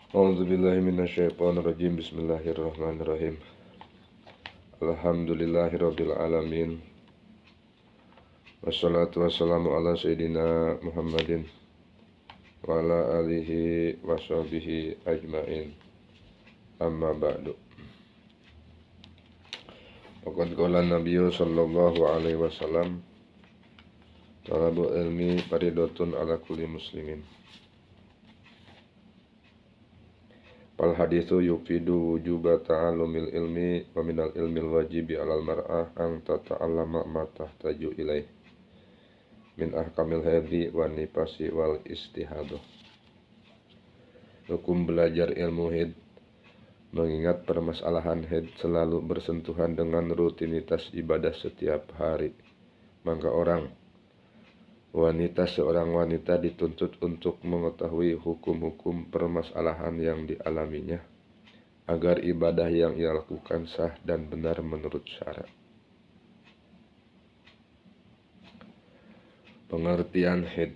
A'udzubillahi minasyaitonirrajim. Bismillahirrahmanirrahim. Alhamdulillahirabbil alamin. Wassalatu wassalamu ala sayyidina Muhammadin wa ala alihi washabihi ajmain. Amma ba'du. Faqad qala Nabiyyu sallallahu alaihi wasallam, talabul ilmi faridatun ala kulli muslimin. Fal hadithu yufidu wujuba ta'allumil ilmi wa minal ilmil wajibi alal mar'ah an tata'allama ma tahtaju ilaih min ahkamil haidhi wa nifasi wal istihadah. Hukum belajar ilmu haid, mengingat permasalahan haid selalu bersentuhan dengan rutinitas ibadah setiap hari, maka seorang wanita dituntut untuk mengetahui hukum-hukum permasalahan yang dialaminya, agar ibadah yang ia lakukan sah dan benar menurut syara. Pengertian haid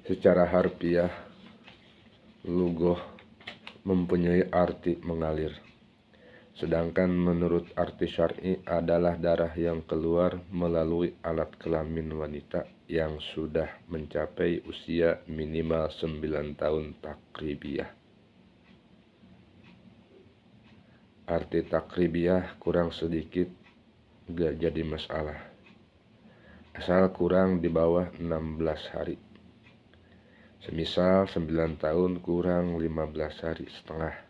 secara harfiah, lughah mempunyai arti mengalir. Sedangkan menurut arti syar'i adalah darah yang keluar melalui alat kelamin wanita yang sudah mencapai usia minimal 9 tahun takribiyah. Arti takribiyah kurang sedikit gak jadi masalah, asal kurang di bawah 16 hari. Semisal 9 tahun kurang 15 hari setengah,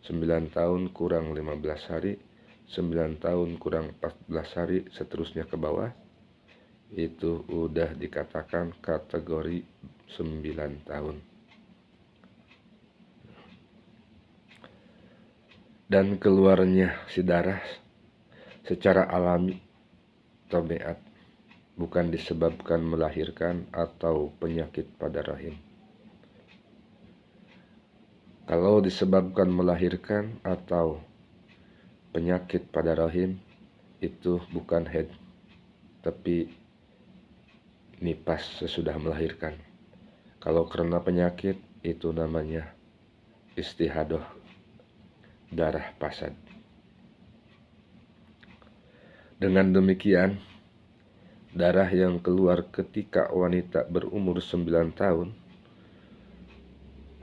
9 tahun kurang 15 hari, 9 tahun kurang 14 hari, seterusnya ke bawah, itu udah dikatakan kategori 9 tahun. Dan keluarnya si darah secara alami, tabiat, bukan disebabkan melahirkan atau penyakit pada rahim. Kalau disebabkan melahirkan atau penyakit pada rahim, itu bukan haid, tapi nifas sesudah melahirkan. Kalau karena penyakit, itu namanya istihadah, darah pasad. Dengan demikian, darah yang keluar ketika wanita berumur 9 tahun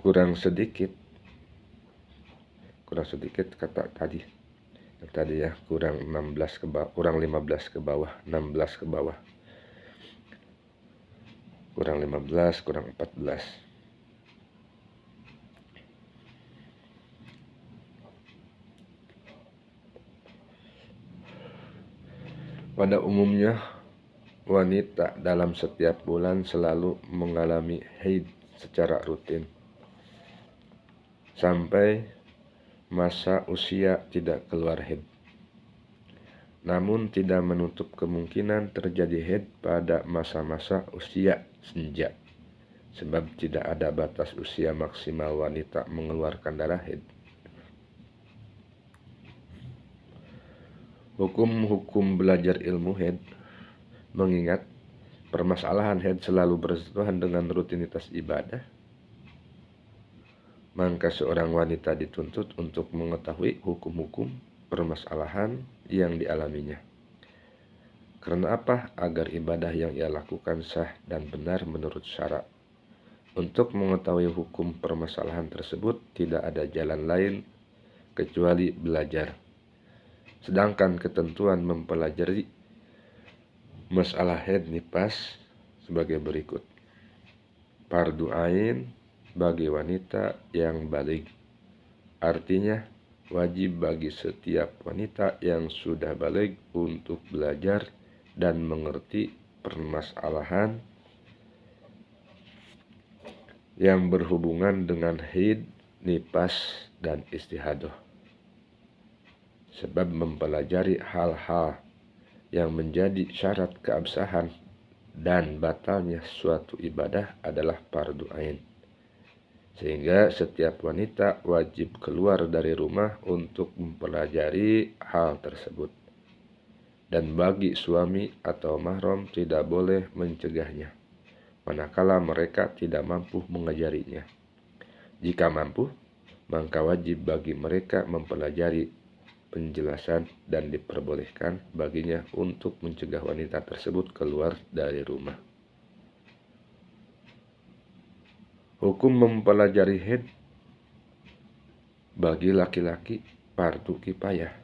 kurang sedikit kata tadi ya, kurang 16 ke bawah, kurang 15 ke bawah, 16 ke bawah, kurang 15, kurang 14. Pada umumnya wanita dalam setiap bulan selalu mengalami haid secara rutin sampai masa usia tidak keluar haid. Namun tidak menutup kemungkinan terjadi haid pada masa-masa usia senja, sebab tidak ada batas usia maksimal wanita mengeluarkan darah haid. Hukum-hukum belajar ilmu haid, mengingat permasalahan haid selalu bersentuhan dengan rutinitas ibadah, maka seorang wanita dituntut untuk mengetahui hukum-hukum permasalahan yang dialaminya. Karena apa? Agar ibadah yang ia lakukan sah dan benar menurut syara. Untuk mengetahui hukum permasalahan tersebut tidak ada jalan lain kecuali belajar. Sedangkan ketentuan mempelajari masalah haid nifas sebagai berikut. Fardu ain bagi wanita yang baligh, artinya wajib bagi setiap wanita yang sudah baligh untuk belajar dan mengerti permasalahan yang berhubungan dengan haid, nifas, dan istihadah. Sebab mempelajari hal-hal yang menjadi syarat keabsahan dan batalnya suatu ibadah adalah fardu ain. Sehingga setiap wanita wajib keluar dari rumah untuk mempelajari hal tersebut. Dan bagi suami atau mahram tidak boleh mencegahnya. manakala mereka tidak mampu mengajarinya. Jika mampu, maka wajib bagi mereka mempelajari penjelasan dan diperbolehkan baginya untuk mencegah wanita tersebut keluar dari rumah. Hukum mempelajari haid bagi laki-laki fardu kifayah.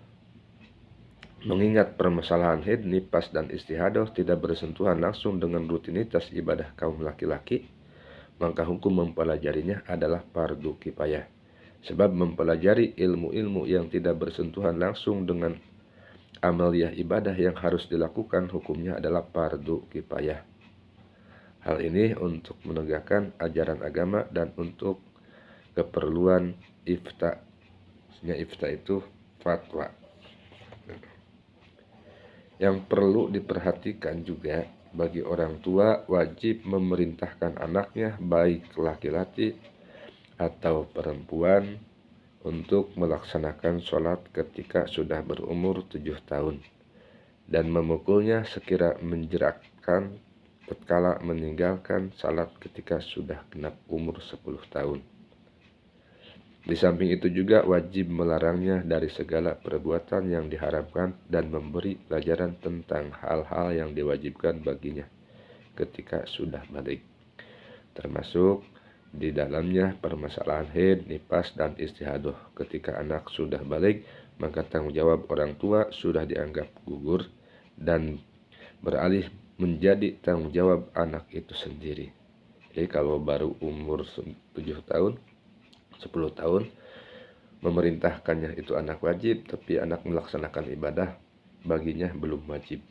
Mengingat permasalahan haid, nifas, dan istihadah tidak bersentuhan langsung dengan rutinitas ibadah kaum laki-laki, maka hukum mempelajarinya adalah fardu kifayah. Sebab mempelajari ilmu-ilmu yang tidak bersentuhan langsung dengan amaliyah ibadah yang harus dilakukan hukumnya adalah fardu kifayah. Hal ini untuk menegakkan ajaran agama dan untuk keperluan ifta. Ifta itu fatwa. Yang perlu diperhatikan juga, bagi orang tua wajib memerintahkan anaknya baik laki-laki atau perempuan untuk melaksanakan sholat ketika sudah berumur 7 tahun dan memukulnya sekira menjerakkan tatkala meninggalkan salat ketika sudah genap umur 10 tahun. Di samping itu juga wajib melarangnya dari segala perbuatan yang diharamkan dan memberi pelajaran tentang hal-hal yang diwajibkan baginya ketika sudah balik, termasuk di dalamnya permasalahan haid, nifas, dan istihadah. Ketika anak sudah balik, maka tanggung jawab orang tua sudah dianggap gugur dan beralih menjadi tanggung jawab anak itu sendiri. Jadi kalau baru umur 7 tahun, 10 tahun, memerintahkannya itu anak wajib, tapi anak melaksanakan ibadah baginya belum wajib.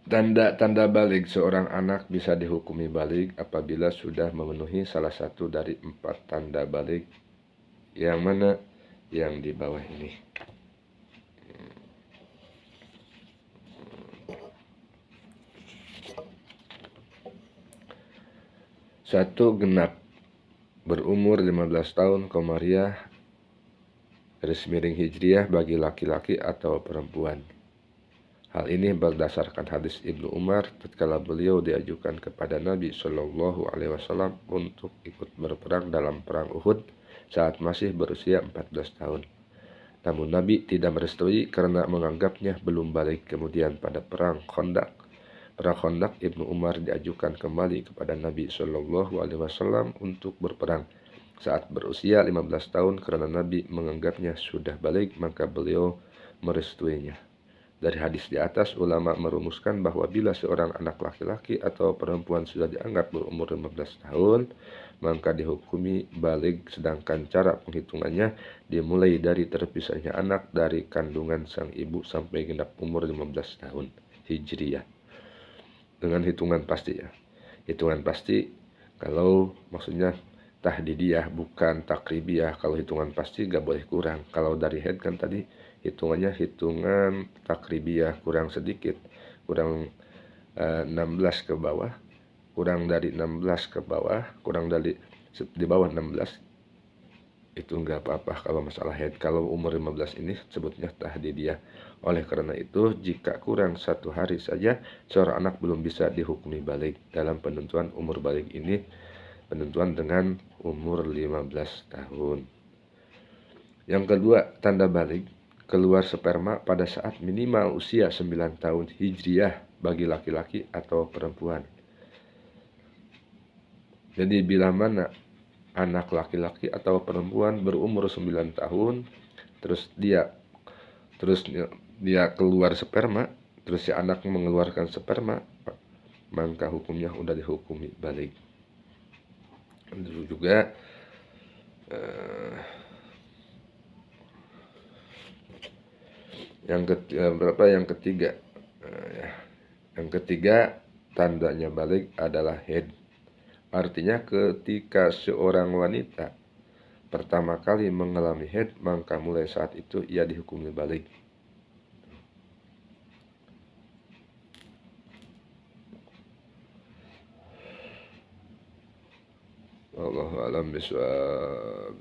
Tanda-tanda balik seorang anak bisa dihukumi balik apabila sudah memenuhi salah satu dari 4 tanda balik, yang mana yang di bawah ini. Satu, genap berumur 15 tahun Komariah garis miring Hijriah bagi laki-laki atau perempuan. Hal ini berdasarkan hadis Ibnu Umar tatkala beliau diajukan kepada Nabi Shallallahu Alaihi Wasallam untuk ikut berperang dalam perang Uhud saat masih berusia 14 tahun. Namun Nabi tidak merestui karena menganggapnya belum balik. Kemudian pada perang Khandaq, Ibnu Umar diajukan kembali kepada Nabi Shallallahu Alaihi Wasallam untuk berperang saat berusia 15 tahun karena Nabi menganggapnya sudah balik, maka beliau merestuinya. Dari hadis di atas, ulama merumuskan bahwa bila seorang anak laki-laki atau perempuan sudah dianggap berumur 15 tahun, maka dihukumi balik, sedangkan cara penghitungannya dimulai dari terpisahnya anak dari kandungan sang ibu sampai genap umur 15 tahun Hijriah. Dengan hitungan pasti ya. Hitungan pasti kalau maksudnya tahdidiyah bukan takribiyah. Kalau hitungan pasti gak boleh kurang. Kalau dari head kan tadi hitungannya hitungan takribiyah, kurang sedikit, kurang 16 ke bawah, kurang dari 16 ke bawah, kurang dari di bawah 16 itu enggak apa-apa kalau masalah head. Kalau umur 15 ini sebutnya tahdidiyah. Oleh karena itu, jika kurang 1 hari saja, seorang anak belum bisa dihukumi balik. Dalam penentuan umur balik ini, penentuan dengan umur 15 tahun. Yang kedua, tanda balik, keluar sperma pada saat minimal usia 9 tahun Hijriah bagi laki-laki atau perempuan. Jadi bila mana anak laki-laki atau perempuan berumur 9 tahun, terus dia keluar sperma, terus si anak mengeluarkan sperma, maka hukumnya udah dihukumi balik. Itu juga yang ketiga, yang ketiga tandanya balik adalah haid. Artinya ketika seorang wanita pertama kali mengalami haid, maka mulai saat itu ia dihukumi balik. Wallahu a'lam bishawab.